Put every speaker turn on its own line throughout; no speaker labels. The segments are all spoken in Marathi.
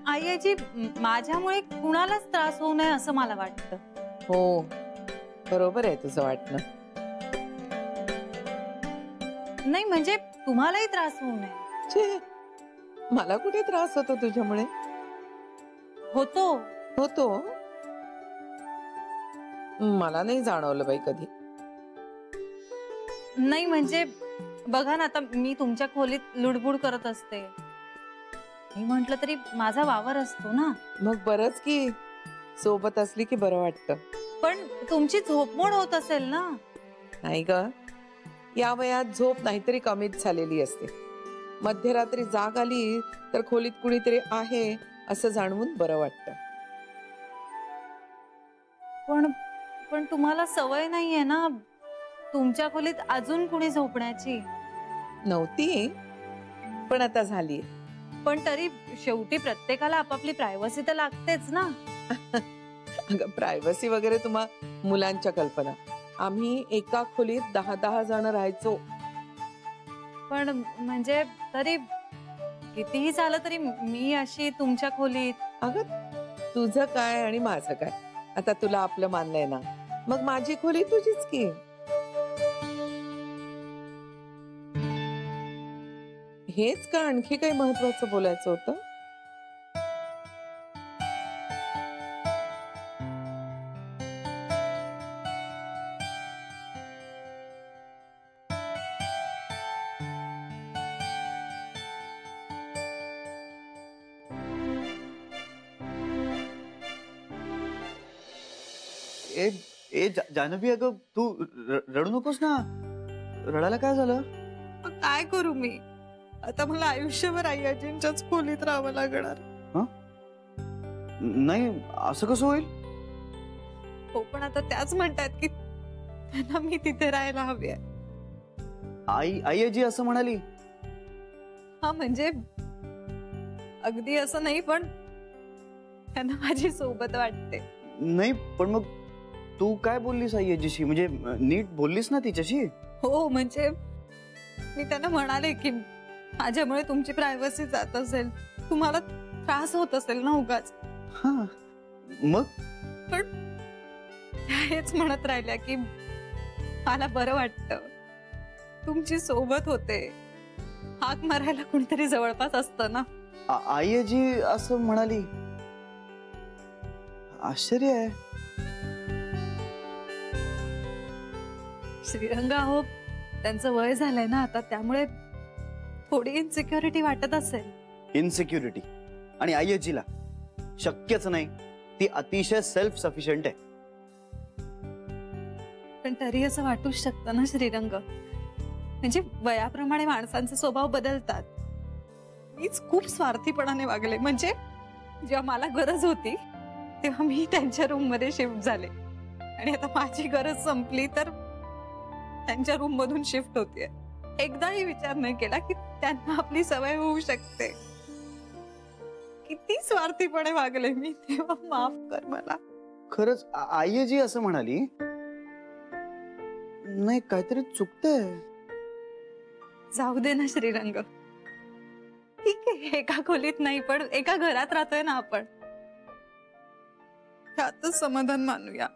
आई आजी माझ्यामुळे कुणालाच त्रास होऊ नये असं मला वाटतं.
हो बरोबर आहे तुझं वाटणं.
नाही म्हणजे तुम्हालाही त्रास होऊ नये.
छे, मला कुठे त्रास होतो तुझ्यामुळे?
होतो.
होतो? मला नाही जाणवलं बाई कधी.
नाही म्हणजे बघा ना, आता मी तुमच्या खोलीत लुडबुड करत असते. मी म्हंटल तरी माझा वावर असतो ना.
मग बरंच की सोबत असली की बरं वाटतं.
पण तुमची झोपमोड होत असेल ना.
नाही ग, या वयात झोप नाहीतरी कमीच झालेली असते. मध्यरात्री जाग आली तर खोलीत कुणीतरी आहे असं जाणवून बरं वाटतं.
पण तुम्हाला सवय नाहीये ना तुमच्या खोलीत अजून कुणी झोपण्याची.
नव्हती पण आता झाली.
पण तरी शेवटी प्रत्येकाला आपापली प्रायव्हसी तर लागतेच ना.
अगं प्रायव्हसी वगैरे तुम्हा मुलांच्या कल्पना. आम्ही एका खोलीत 10-10 जण राहायचो.
पण म्हणजे तरी कितीही झालं तरी मी अशी तुमच्या खोलीत.
अगं तुझं काय आणि माझं काय, आता तुला आपलं मानलंय ना, मग माझी खोली तुझीच की. हेच का आणखी काही महत्वाचं बोलायचं होतं?
जानवी अगं तू रडू नकोस ना. रडायला काय झालं?
काय करू मी आता, मला आयुष्यभर आई आजींच्याच खोलीत राहावं लागणार.
नाही असं कसं होईल?
हो पण आता त्याच म्हणतात की त्यांना मी तिथे राहायला हवी आहे.
आई आजी असं म्हणाली?
हा म्हणजे अगदी असं नाही पण त्यांना माझी सोबत वाटते.
नाही पण मग तू काय बोललीस आई आजीशी? म्हणजे नीट बोललीस ना तिच्याशी?
हो म्हणजे मी त्यांना म्हणाले की माझ्यामुळे तुमची प्रायव्हसी जात असेल, तुम्हाला त्रास होत असेल ना उगाच.
हा मग
पण हेच म्हणत राहिल्या की मला बरं वाटतं तुमची सोबत होते, हाक मारायला कोणतरी जवळपास असतं ना.
आई आजी असं म्हणाली? आश्चर्य आहे.
श्रीरंग अहो त्यांचं वय झालंय ना आता, त्यामुळे थोडी इन्सिक्युरिटी वाटत असेल.
इन्सिक्युरिटी? आणि आई आजीला शक्यच नाही, ती अतिशय सेल्फ सफिशियंट आहे.
पण तरी असं वाटूच शकतं ना श्रीरंग, म्हणजे वयाप्रमाणे माणसांचे स्वभाव बदलतात. मीच खूप स्वार्थीपणाने वागले, म्हणजे जेव्हा मला गरज होती तेव्हा मी त्यांच्या रूम मध्ये शिफ्ट झाले आणि आता माझी गरज संपली तर त्यांच्या रूम मधून शिफ्ट होतीये. एकदाही विचार नाही केला की त्यांना आपली सवय होऊ शकते. किती स्वार्थीपणे वागले मी तेव्हा, माफ कर मला.
खरंच आई आजी असं म्हणाली? नाही काहीतरी चुकतंय.
जाऊ दे ना श्रीरंग, ठीक आहे एका खोलीत नाही पण एका घरात राहतोय ना आपण, त्यातच समाधान मानूया.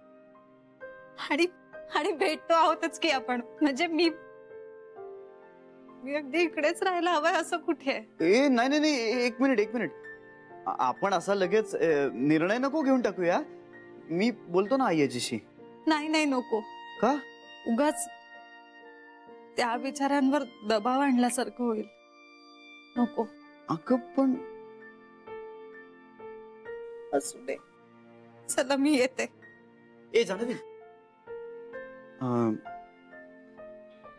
आणि भेटतो आहोतच की आपण, म्हणजे मी अगदी इकडेच राहायला हवंय असं कुठे आहे?
नाही नाही नाही, एक मिनिट. आपण असा लगेच निर्णय नको घेऊन टाकूया. मी बोलतो ना आई आजीशी.
नाही नको.
का?
उगाच त्या विचारांवर दबाव आणल्यासारखं होईल, नको.
अगं पण
असू दे, चला मी येते.
जानवी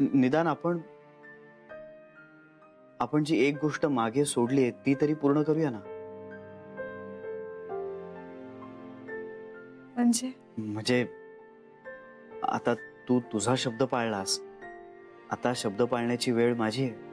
निदान आपण जी एक गोष्ट मागे सोडली ती तरी पूर्ण करूया ना. म्हणजे आता तू तुझा शब्द पाळलास, आता शब्द पाळण्याची वेळ माझी आहे.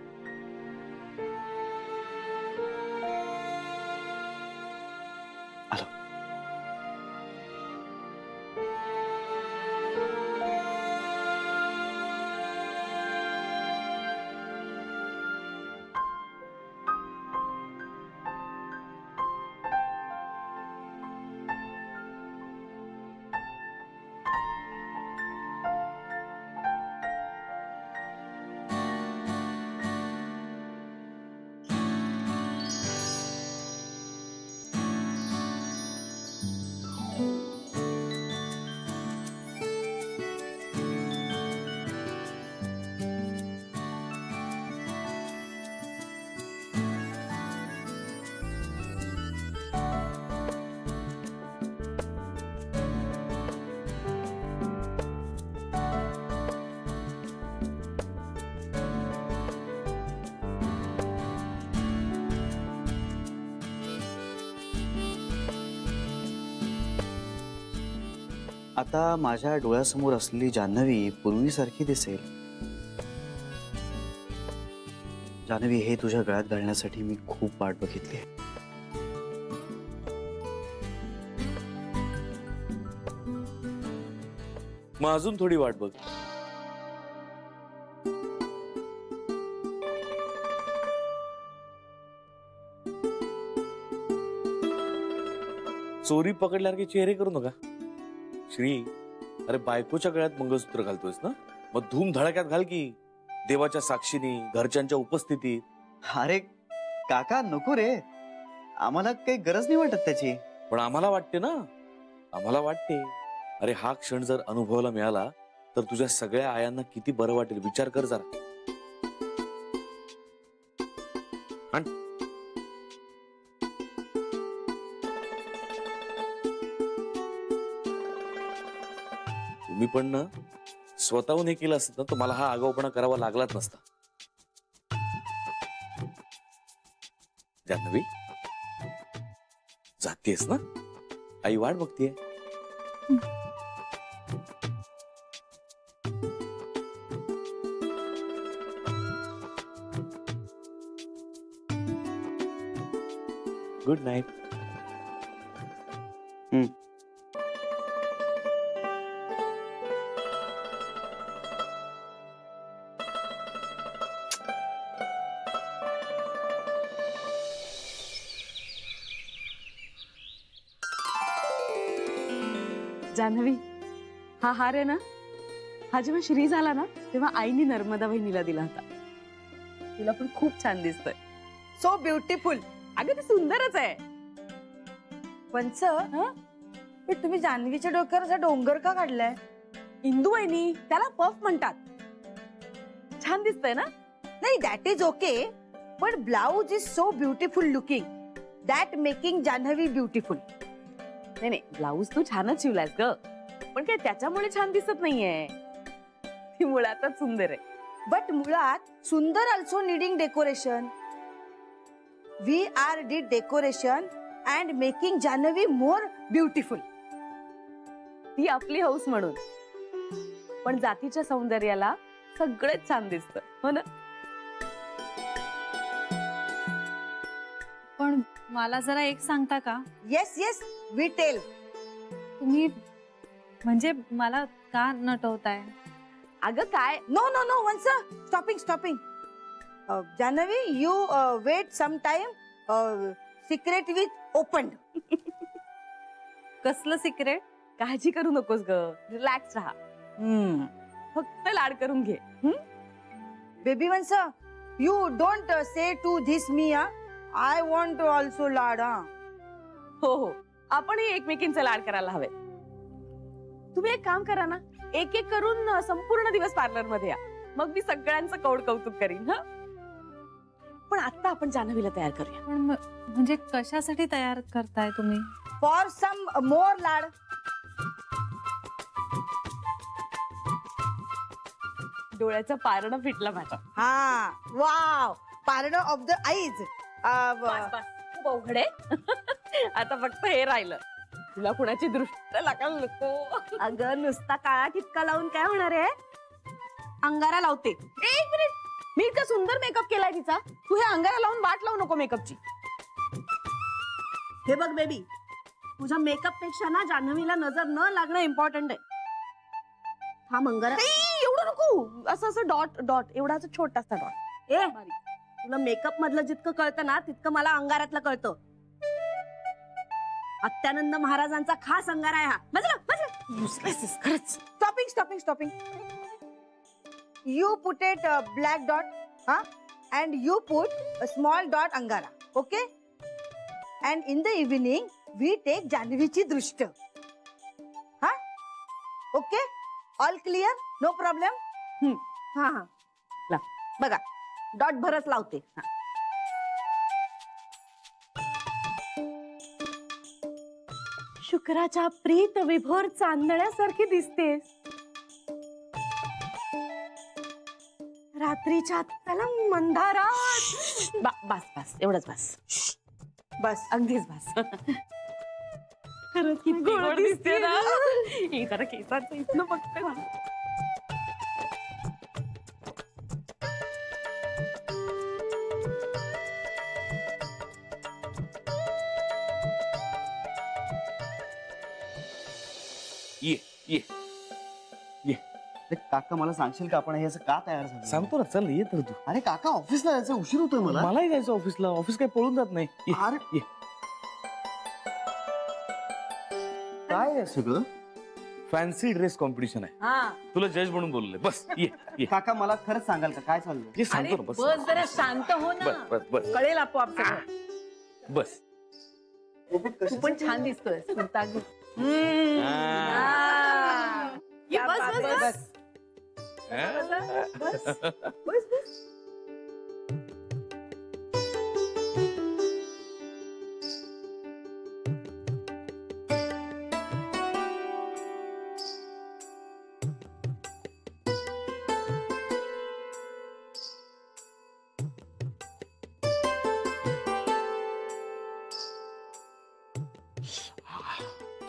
आता माझ्या डोळ्यासमोर असलेली जान्हवी पूर्वीसारखी दिसेल. जान्हवी, हे तुझ्या गळ्यात घालण्यासाठी मी खूप वाट बघितली.
मग अजून थोडी वाट बघ. चोरी पकडल्यासारखे चेहरे करू नका श्री. अरे बायकोच्या गळ्यात मंगळसूत्र घालतोयस ना, मग धूम धडाक्यात घाल की, देवाच्या साक्षीने, घरच्यांच्या उपस्थितीत.
अरे काका, नको रे, आम्हाला काही गरज नाही वाटत त्याची.
पण आम्हाला वाटते ना, आम्हाला वाटते. अरे हा क्षण जर अनुभवायला मिळाला तर तुझ्या सगळ्या आयांना किती बरं वाटेल, विचार कर जरा. तुम्ही पण ना स्वतःहून हे केलं असत ना, तर मला हा आगाऊपणा करावा लागलाच नसता. जान्हवी, जातेस ना, आई वाट बघतीये. Good night.
जान्हवी, हा हार आहे ना, हा जेव्हा श्री झाला ना तेव्हा आईनी नर्मदा बहिणीला दिला होता. तुला पण खूप छान दिसतोय.
So beautiful.
अगं ते सुंदरच आहे.
पंच, पण तुम्ही जान्हवीच्या डोक्यावर असा डोंगर का काढलाय?
इंदू वहिनी, त्याला पफ म्हणतात. छान दिसतंय ना?
नाही, दॅट इज ओके, पण blouse is so beautiful looking, that making Janhavi beautiful.
नाही नाही, ब्लाऊज तू छानच शिवलास ग, पण काय त्याच्यामुळे छान दिसत नाहीये. ती मुळातच सुंदर आहे.
बट मुळात सुंदर also needing decoration. We are did decoration and making Janhavi more beautiful.
ती आपली हौस म्हणून, पण जातीच्या सौंदर्याला सगळेच छान दिसतं, हो ना?
पण मला जरा एक सांगता का?
Yes yes, we tell.
तुम्ही म्हणजे मला का नटवताय?
अगं काय,
no no no, once stopping. Janhavi, you wait some time. Secret with open.
कसलं सिक्रेट?
काळजी करू नकोस ग, रिलॅक्स राहा. फक्त लाड करून घे.
Baby once, you don't say to this me. I want also लाड.
हो हो, आपणही एकमेकींचे लाड करायला हवे. तुम्ही एक काम करा ना, एक एक करून संपूर्ण दिवस पार्लर मध्ये या, मग मी सगळ्यांचं कौड कौतुक करीन. हा, पण आता आपण जान्हवीला तयार करूया.
पण म्हणजे कशासाठी तयार करताय तुम्ही?
फॉर सम मोर लाड.
डोळ्याचं पारणं फिटलं माझं.
हा, wow, part of the eyes.
बस बस, खूप अवघड आहे. आता फक्त हे राहिलं. तुला कुणाची दृष्टी लागायला नको.
अगं, नुसता काळा ठिपका लावून काय होणार आहे? अंगारा लावते.
एक मिनिट, मी इतका सुंदर मेकअप केलाय तिचा, तू हे अंगारा लावून वाट लावू नको मेकअपची.
हे बघ बेबी, तुझ्या मेकअप पेक्षा ना जान्हवीला नजर न लागणं इम्पॉर्टंट आहे. हा मंगरा
एवढं नको, असं असं डॉट डॉट, एवढा छोटासा डॉट.
ए, तुला मेकअप मधलं जितकं कळतं ना तितकं मला अंगारातलं कळतं. अत्यानंद महाराजांचा खास अंगारा आहे हा.
युजलेस खरंच.
Stopping. You put it black dot, हा, and you put a small dot अंगारा. Okay, and in the evening we take जान्हवीची दृष्ट. हा, okay, all clear, no problem.
हा हा,
बघा, डॉट भरच लावते.
शुक्राच्या प्रीत विभोर चांदण्यासारखी दिसतेस. रात्रीच्या तलंग मंदारात. बस बस, एवढंच बस.
बस,
अगदीच बस. खरंच किती गोड दिसते ना. हे जरा केसांचं इथनं बघते ना.
ये ये ये
अरे काका मला सांगशील का आपण हे असं का तयार झालं?
सांगतो ना, चल ये तर तू.
अरे काका ऑफिसला जायचं उशीर होतोय मला.
मलाही जायचं ऑफिसला. ऑफिस काही पळून जात नाही. ये,
अरे
ये.
काय आहे सगळं?
फॅन्सी ड्रेस कॉम्पिटिशन आहे.
हा
तुला जज म्हणून बोलले. बस ये ये
काका मला खरंच सांगाल का काय चाललंय?
ये सांगतो ना. बस
बस जरा शांत हो ना.
बस बस बस
कळेल आपोआप सगळं.
बस.
तू पण छान दिसतोय. सुरता घे.
ये बस, बस, बस.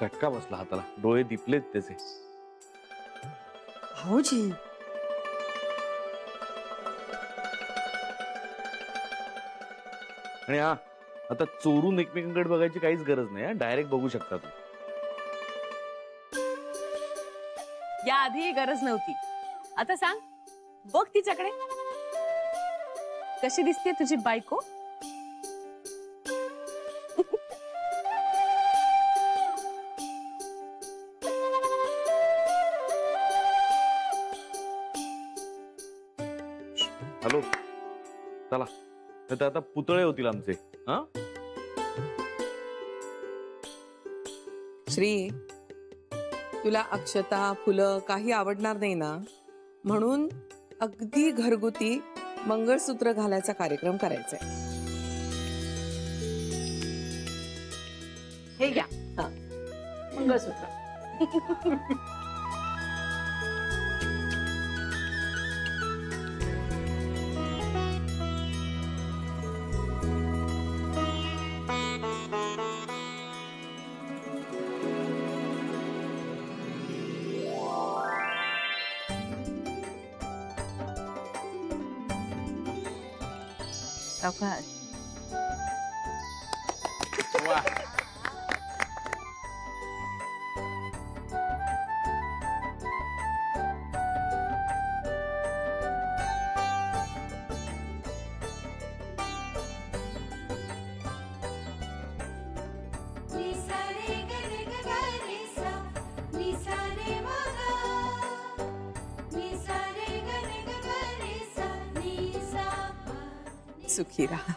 चटका बसला हाताला. डोळे दिपलेत त्याचे.
भाऊजी
आणि हा आता चोरून एकमेकांकडे बघायची काहीच गरज नाही. डायरेक्ट बघू शकता तू.
या आधी गरज नव्हती. आता सांग, बघ तिच्याकडे. कशी दिसते तुझी बायको?
हॅलो, चला. तर आता पुतळे होतील आमचे. हा
श्री, तुला अक्षता फुलं काही आवडणार नाही ना, म्हणून अगदी घरगुती मंगळसूत्र घालायचा कार्यक्रम करायचा आहे.
हे घ्या मंगळसूत्र. सावकाश.
वा.
सुखी राहा.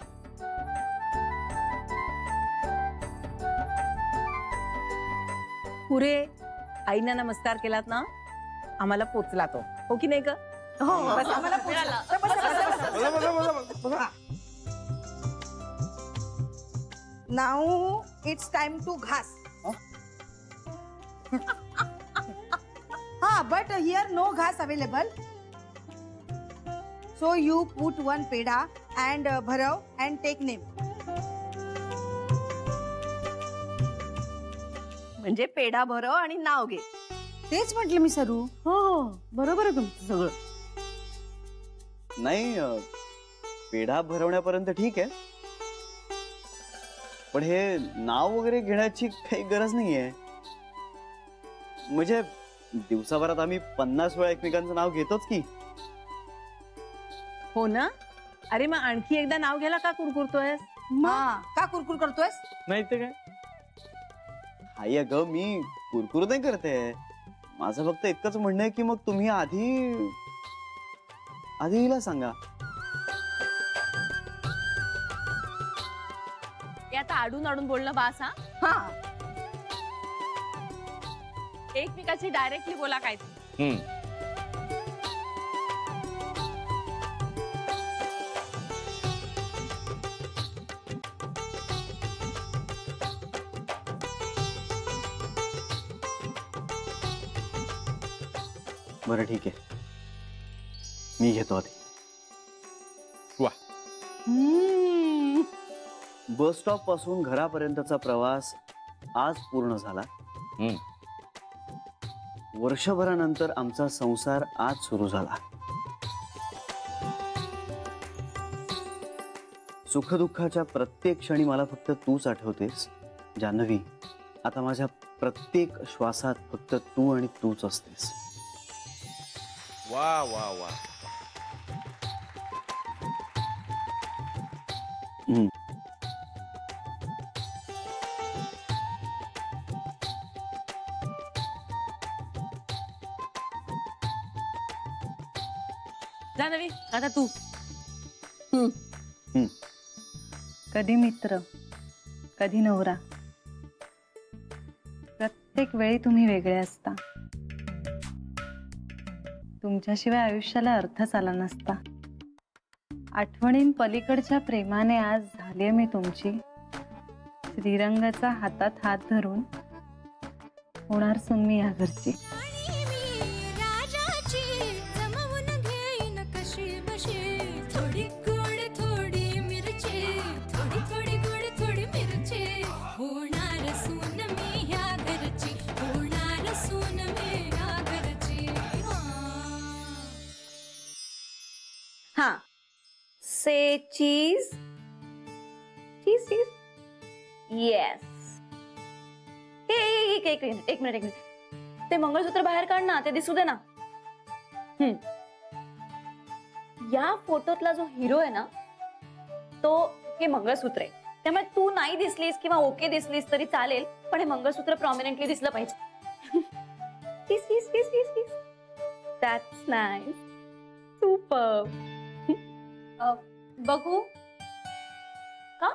पुरे आईना नमस्कार केलात ना, आम्हाला पोचला तो. हो की नाही ग?
हो बस आम्हाला पोचला. बसा, बसा. Now it's time to घास. But here no घास available. So you put one peda and भरव and take name.
म्हणजे पेढा भरव आणि नाव घे.
तेच म्हटलं मी सरू.
हो बरोबर आहे तुमचं सगळं.
नाही पेढा भरवण्यापर्यंत ठीक आहे, पण हे नाव वगैरे घेण्याची काही गरज नाहीये. म्हणजे दिवसाभरात आम्ही 50 वेळा एकमेकांचं नाव घेतोच की.
हो ना. अरे मग आणखी एकदा नाव घ्यायला का कुरकुरतोयस?
हा का कुरकुर करतोयस?
नाही ते काय.
हाय अगं, मी कुरकुर नाही करते. माझं फक्त इतकंच म्हणणं आहे की मग तुम्ही आधी हिला सांगा.
हे आता आडून आडून बोलणं बास. हा एकमेकाची डायरेक्टली बोला काय.
बरं ठीक आहे, मी घेतो आधी.
वा.
बस स्टॉप पासून घरापर्यंतचा प्रवास आज पूर्ण झाला.
हम्म.
वर्षभरानंतर आमचा संसार आज सुरू झाला. सुखदुःखाच्या प्रत्येक क्षणी मला फक्त तूच आठवतेस जान्हवी. आता माझ्या प्रत्येक श्वासात फक्त तू आणि तूच असतेस.
वा वा वा.
हम्म.
जान्हवी आता तू.
कधी मित्र, कधी नवरा, प्रत्येक वेळी तुम्ही वेगळे असता. तुमच्याशिवाय आयुष्याला अर्थच आला नसता. आठवणीं पलीकडच्या प्रेमाने आज झालीये मी तुमची. श्रीरंगाचा हातात हात धरून होणार सून मी या घरची.
हाँ, से चीज चीज चीज येस. एक मिनिट ते मंगळसूत्र बाहेर काढ ना, ते दिसू दे ना. या फोटोतला जो हिरो आहे ना तो हे मंगळसूत्र आहे. त्यामुळे तू नाही दिसलीस किंवा ओके दिसलीस तरी चालेल, पण हे मंगळसूत्र प्रॉमिनेंटली दिसलं पाहिजे. That's nice. सुपर. बघू का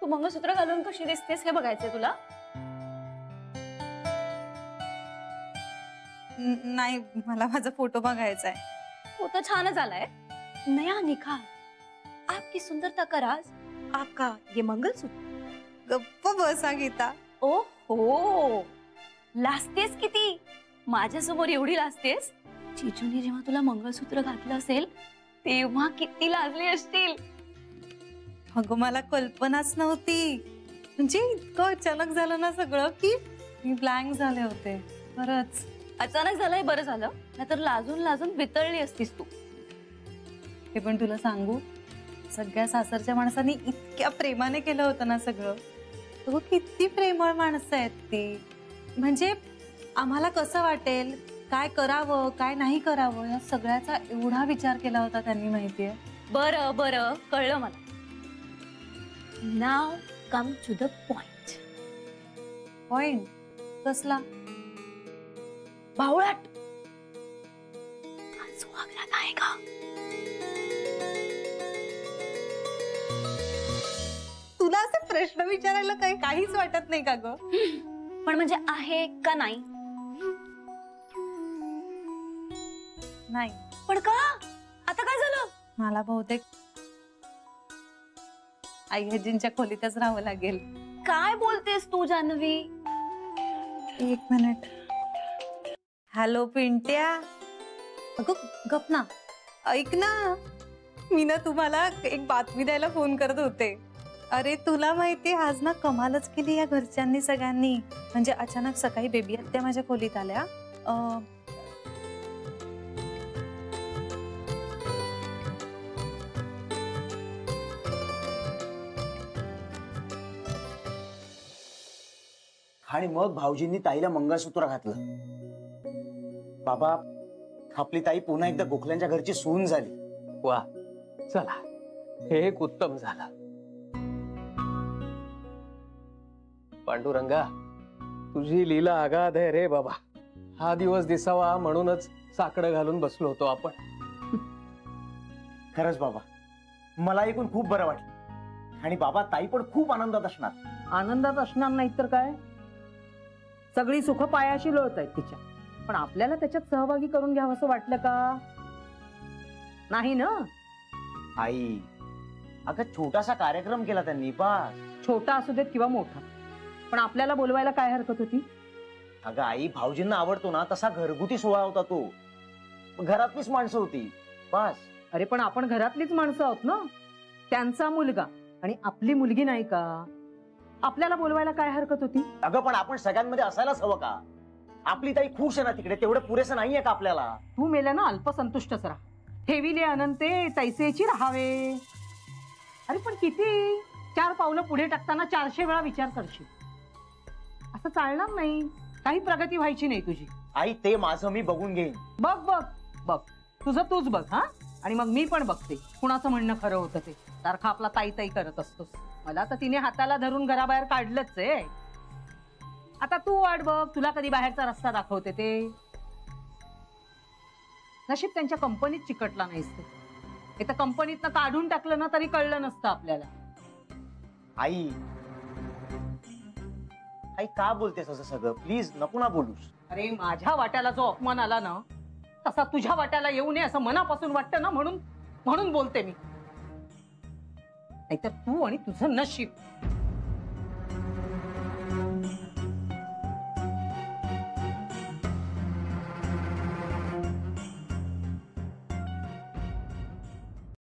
तू मंगळसूत्र घालून कशी दिसतेस हे बघायचंय तुला?
नाही, मला माझा फोटो बघायचा आहे.
फोटो छानच आलाय. नया निखार, आपकी सुंदरता का राज आपका ये मंगलसूत्र.
गप्प बसा गीता.
ओ हो, लाजतेस किती. माझ्यासमोर एवढी लाजतेस. चिजूने जेव्हा तुला मंगळसूत्र घातलं असेल तेव्हा किती लाजली असतील.
अगं मला कल्पनाच नव्हती. म्हणजे इतकं अचानक झालं ना सगळं की मी ब्लँक झाले होते. खरंच
अचानक झालंय, बरं झालं, नाहीतर लाजून लाजून वितळली असतीस तू.
हे पण तुला सांगू, सगळ्या सासरच्या माणसांनी इतक्या प्रेमाने केलं होतं ना सगळं. तो किती प्रेमळ माणसं आहेत ती. म्हणजे आम्हाला कसं वाटेल, काय करावं काय नाही करावं, या सगळ्याचा एवढा विचार केला होता त्यांनी. माहितीये.
बरं बरं, कळलं मला. Now come to the point.
Point कसला?
भावळाट सुहागरात आहे का?
तुला असे प्रश्न विचारायला काहीच वाटत नाही का ग?
पण म्हणजे आहे का नाही?
नाही.
पण का? आता काय झालं?
मला बहुतेक आई आजींच्या खोलीतच राहावं लागेल.
काय बोलतेस तू जान्हवी?
एक मिनिट. हॅलो पिंट्या. अगं गप ना, ऐक ना. मी ना तुम्हाला एक बातमी द्यायला फोन करत होते. अरे तुला माहिती, आज ना कमालच केली या घरच्यांनी सगळ्यांनी. म्हणजे अचानक सकाळी बेबी आत्या माझ्या खोलीत आल्या.
आणि मग भाऊजींनी ताईला मंगळसूत्र घातलं. बाबा, आपली ताई पुन्हा एकदा गोखल्यांच्या घरची सून झाली.
वा, चला, हे एक उत्तम झालं. पांडुरंगा, तुझी लीला अगाध आहे रे बाबा. हा दिवस दिसावा म्हणूनच साकडं घालून बसलो होतो आपण.
खरंच बाबा, मला ऐकून खूप बरं वाटलं. आणि बाबा, ताई पण खूप आनंदात असणार.
आनंदात असणार नाही तर काय. सगळी सुख पायाशी लोळत आहेत तिच्या. पण आपल्याला त्याच्यात सहभागी करून घ्यावं असं वाटलं का? नाही ना.
आई, अगं छोटासा कार्यक्रम केला त्यांनी. बस.
छोटा असू देत किंवा मोठा, पण आपल्याला बोलवायला काय हरकत होती?
अगं आई, भाऊजींना आवडतो ना तसा घरगुती सोहळा होता तो. घरातलीच माणसं होती. बस.
अरे पण आपण घरातलीच माणसं आहोत ना. त्यांचा मुलगा आणि आपली मुलगी नाही का? आपल्याला बोलवायला काय हरकत होती?
अगं पण आपण सगळ्यांमध्ये असायलाच हवं का? आपली ताई खुश आहे ना तिकडे, तेवढं पुरेसं नाहीये का आपल्याला?
तू मेल्या ना अल्पसंतुष्टच राहा, ठेविले अनंते तैसेची राहावे. अरे पण किती 4 पावलं पुढे टाकताना 400 वेळा विचार करशील, असं चालणार नाही. काही प्रगती व्हायची नाही तुझी.
आई ते माझं मी बघून घेईन.
बघ बघ बघ, तुझं तूच बघ. हा, आणि मग मी पण बघते कुणाचं म्हणणं खरं होतं ते. सारखा आपला ताई ताई करत असतोस. मला तर तिने हाताला धरून घराबाहेर काढलंच आहे. आता तू वाट बघ, तुला कधी बाहेरचा रस्ता दाखवते ते. नशीब त्यांच्या कंपनीत चिकटला नाहीस ते तर कंपनीतनं काढून टाकलं ना तरी कळलं नसतं आपल्याला.
आई आई का बोलतेस असं सगळं? प्लीज नको ना बोलूस.
अरे माझ्या वाट्याला जो अपमान आला ना तसा तुझ्या वाट्याला येऊ नये असं मनापासून वाटतं ना, म्हणून बोलते मी. नाहीतर तू आणि तुझं नशीब.